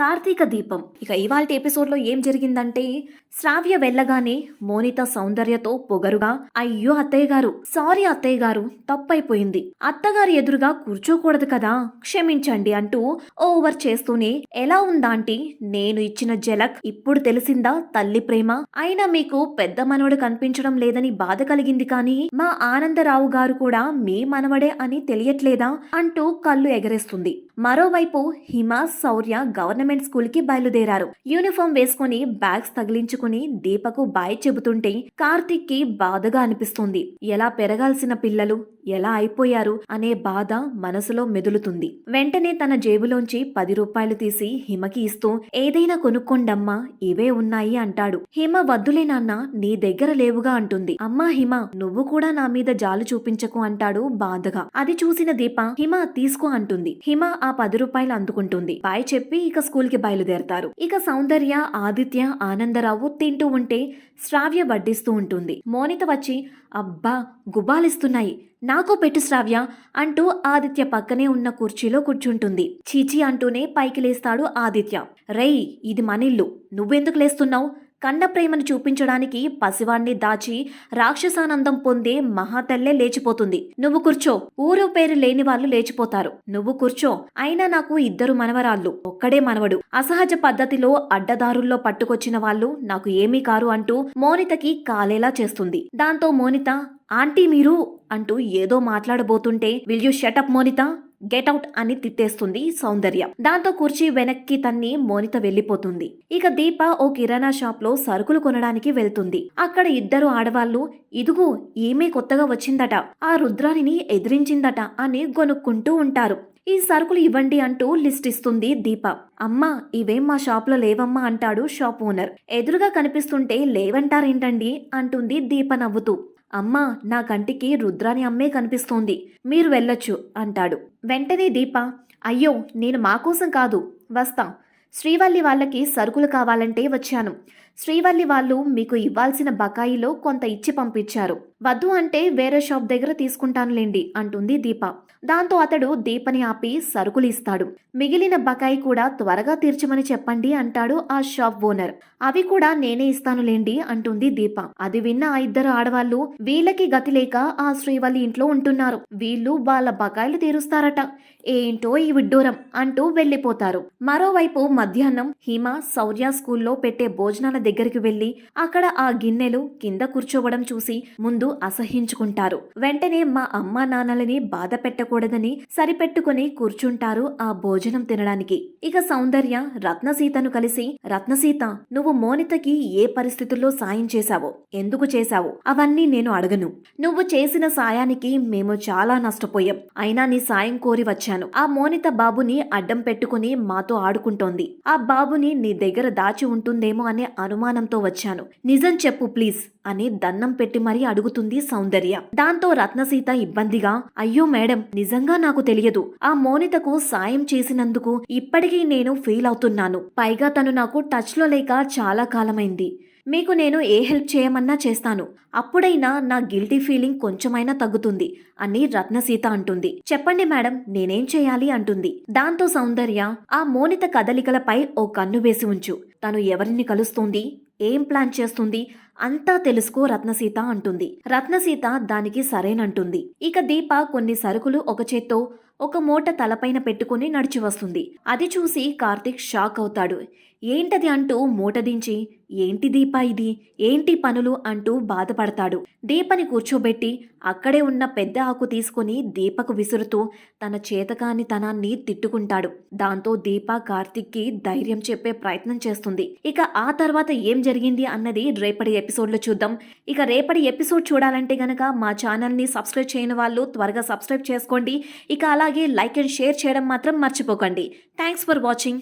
కార్తీక దీపం. ఇక ఇవాల్టి ఎపిసోడ్‌లో ఏం జరిగిందంటే, శ్రావ్య వెళ్ళగానే మోనిత సౌందర్యతో పొగరుగా, "అయ్యో అత్తయ్య గారు, సారీ అత్తయ్య గారు, తప్పైపోయింది. అత్తగారి ఎదురుగా కూర్చోకూడదు కదా, క్షమించండి" అంటూ ఓవర్ చేస్తూనే, "ఎలా ఉందా ఆంటీ, నేను ఇచ్చిన జలక్ ఇప్పుడు తెలిసిందా తల్లి ప్రేమ? అయినా మీకు పెద్ద మనవడు కనిపించడం లేదని బాధ కలిగింది కానీ, మా ఆనందరావు గారు కూడా మీ మనవడే అని తెలియట్లేదా?" అంటూ కళ్ళు ఎగరేస్తుంది. మరోవైపు హిమ, శౌర్య గవర్నమెంట్ స్కూల్ కి బయలుదేరారు. యూనిఫామ్ వేసుకుని బ్యాగ్స్ తగిలించుకుని దీపకు బాయ్ చెబుతుంటే కార్తీక్ కి బాధగా అనిపిస్తుంది. ఎలా పెరగాల్సిన పిల్లలు ఎలా అయిపోయారు అనే బాధ మనసులో మెదులుతుంది. వెంటనే తన జేబులోంచి 10 రూపాయలు తీసి హిమకి ఇస్తూ, "ఏదైనా కొనుక్కోండమ్మా, ఇవే ఉన్నాయి" అంటాడు. హిమ, "వద్దులే నాన్న, నీ దగ్గర లేవుగా" అంటుంది. "అమ్మా హిమ, నువ్వు కూడా నా మీద జాలి చూపించకు" అంటాడు బాధగా. అది చూసిన దీప, "హిమ తీసుకో" అంటుంది. హిమ ఆ 10 రూపాయలు అందుకుంటుంది. బాయ్ చెప్పి ఇక స్కూల్ కి బయలుదేరతారు. ఇక సౌందర్య, ఆదిత్య, ఆనందరావు తింటూ ఉంటే శ్రావ్య వడ్డిస్తూ ఉంటుంది. మోనిత వచ్చి, "అబ్బా గుబాలిస్తున్నాయి, నాకు పెట్టు శ్రావ్య" అంటూ ఆదిత్య పక్కనే ఉన్న కుర్చీలో కూర్చుంటుంది. చీచీ అంటూనే పైకి లేస్తాడు ఆదిత్య. "రేయ్, ఇది మనిల్లు, నువ్వెందుకు లేస్తున్నావు? కన్న ప్రేమను చూపించడానికి పసివాణ్ణి దాచి రాక్షసానందం పొందే మహాతల్లే లేచిపోతుంది. నువ్వు కూర్చో. ఊరు పేరు లేని వాళ్ళు లేచిపోతారు. నువ్వు కూర్చో. అయినా నాకు 2 మనవరాళ్ళు, ఒక్కడే మనవడు. అసహజ పద్ధతిలో అడ్డదారుల్లో పట్టుకొచ్చిన వాళ్ళు నాకు ఏమీ కారు" అంటూ మోనితకి కాలేలా చేస్తుంది. దాంతో మోనిత, "ఆంటీ మీరు" అంటూ ఏదో మాట్లాడబోతుంటే, "will you shut up Monitha, get out" అని తిట్టేస్తుంది సౌందర్య. దాంతో కుర్చీ వెనక్కి తన్ని మోనిత వెళ్లిపోతుంది. ఇక దీప ఓ కిరాణా షాప్ లో సరుకులు కొనడానికి వెళ్తుంది. అక్కడ 2 ఆడవాళ్లు, "ఇదిగో ఈమె కొత్తగా వచ్చిందట, ఆ రుద్రాణిని ఎదిరించిందట" అని గొనుక్కుంటూ ఉంటారు. "ఈ సరుకులు ఇవ్వండి" అంటూ లిస్ట్ ఇస్తుంది దీప. "అమ్మా, ఇవేం మా షాప్ లో లేవమ్మా" అంటాడు షాప్ ఓనర్. "ఎదురుగా కనిపిస్తుంటే లేవంటారేంటండి" అంటుంది దీప నవ్వుతూ. "అమ్మా, నా కంటికి రుద్రాని అమ్మే కనిపిస్తోంది, మీరు వెళ్ళొచ్చు" అంటాడు. వెంటనే దీప, "అయ్యో, నేను మా కోసం కాదు, వస్తా. శ్రీవల్లి వాళ్ళకి సరుకులు కావాలంటే వచ్చాను. శ్రీవల్లి వాళ్ళు మీకు ఇవ్వాల్సిన బకాయిలో కొంత ఇచ్చి పంపించారు. వద్దు అంటే వేరే షాప్ దగ్గర తీసుకుంటానులేండి" అంటుంది దీప. దాంతో అతడు దీపని ఆపి సరుకులు ఇస్తాడు. "మిగిలిన బకాయి కూడా త్వరగా తీర్చమని చెప్పండి" అంటాడు ఆ షాప్ ఓనర్. "అవి కూడా నేనే ఇస్తానులేండి" అంటుంది దీప. అది విన్న ఆ 2 ఆడవాళ్లు, వీళ్ళకి గతి లేక ఆ శ్రీవల్లి ఇంట్లో ఉంటున్నారు, వీళ్ళు వాళ్ళ బకాయిలు తీరుస్తారట, ఏంటో ఈ విడ్డూరం అంటూ వెళ్లిపోతారు. మరోవైపు మధ్యాహ్నం హిమ, శౌర్య స్కూల్లో పెట్టే భోజనాల దగ్గరికి వెళ్లి అక్కడ ఆ గిన్నెలు కింద కూర్చోవడం చూసి ముందు అసహించుకుంటారు. వెంటనే మా అమ్మా నాన్నలని బాధ పెట్టకూడదని సరిపెట్టుకుని కూర్చుంటారు ఆ భోజనం తినడానికి. ఇక సౌందర్య రత్నసీతను కలిసి, "రత్నసీత, నువ్వు మోనితకి ఏ పరిస్థితుల్లో సాయం చేశావో, ఎందుకు చేశావో అవన్నీ నేను అడగను. నువ్వు చేసిన సాయానికి మేము చాలా నష్టపోయాం. అయినా నీ సాయం కోరి వచ్చాను. ఆ మోనిత బాబుని అడ్డం పెట్టుకుని మాతో ఆడుకుంటోంది. ఆ బాబుని నీ దగ్గర దాచి ఉంటుందేమో అనే అనుమానంతో వచ్చాను. నిజం చెప్పు ప్లీజ్" అని దన్నం పెట్టి మరీ అడుగుతుంది సౌందర్య. దాంతో రత్నసీత ఇబ్బందిగా, "అయ్యో మేడం, నిజంగా నాకు తెలియదు. ఆ మోనితకు సాయం చేసినందుకు ఇప్పటికీ నేను ఫీల్ అవుతున్నాను. పైగా తను నాకు టచ్ లో లేక చాలా కాలమైంది. మీకు నేను ఏ హెల్ప్ చేయమన్నా చేస్తాను. అప్పుడైనా నా గిల్టీ ఫీలింగ్ కొంచెమైనా తగ్గుతుంది" అని రత్నసీత అంటుంది. "చెప్పండి మేడం, నేనేం చేయాలి" అంటుంది. దాంతో సౌందర్య, "ఆ మోనిత కదలికలపై ఓ కన్ను వేసి ఉంచు. తను ఎవరిని కలుస్తుంది, ఏం ప్లాన్ చేస్తుంది అంతా తెలుసుకో రత్నసీత" అంటుంది. రత్నసీత దానికి సరేనంటుంది. ఇక దీప కొన్ని సరుకులు ఒక చేత్తో, ఒక మూట తలపైన పెట్టుకుని నడిచి వస్తుంది. అది చూసి కార్తీక్ షాక్ అవుతాడు. ఏంటది అంటూ మూట దించి, "ఏంటి దీప ఇది, ఏంటి పనులు" అంటూ బాధపడతాడు. దీపని కూర్చోబెట్టి అక్కడే ఉన్న పెద్ద ఆకు తీసుకుని దీపకు విసురుతూ తన చేతకాని తనాన్ని తిట్టుకుంటాడు. దాంతో దీప కార్తీక్ కి ధైర్యం చెప్పే ప్రయత్నం చేస్తుంది. ఇక ఆ తర్వాత ఏం జరిగింది అన్నది రేపటి ఎపిసోడ్ లో చూద్దాం. ఇక రేపటి ఎపిసోడ్ చూడాలంటే గనక మా ఛానల్ ని సబ్స్క్రైబ్ చేయని వాళ్ళు త్వరగా సబ్స్క్రైబ్ చేసుకోండి. ఇక అలాగే లైక్ అండ్ షేర్ చేయడం మాత్రం మర్చిపోకండి. Thanks for watching.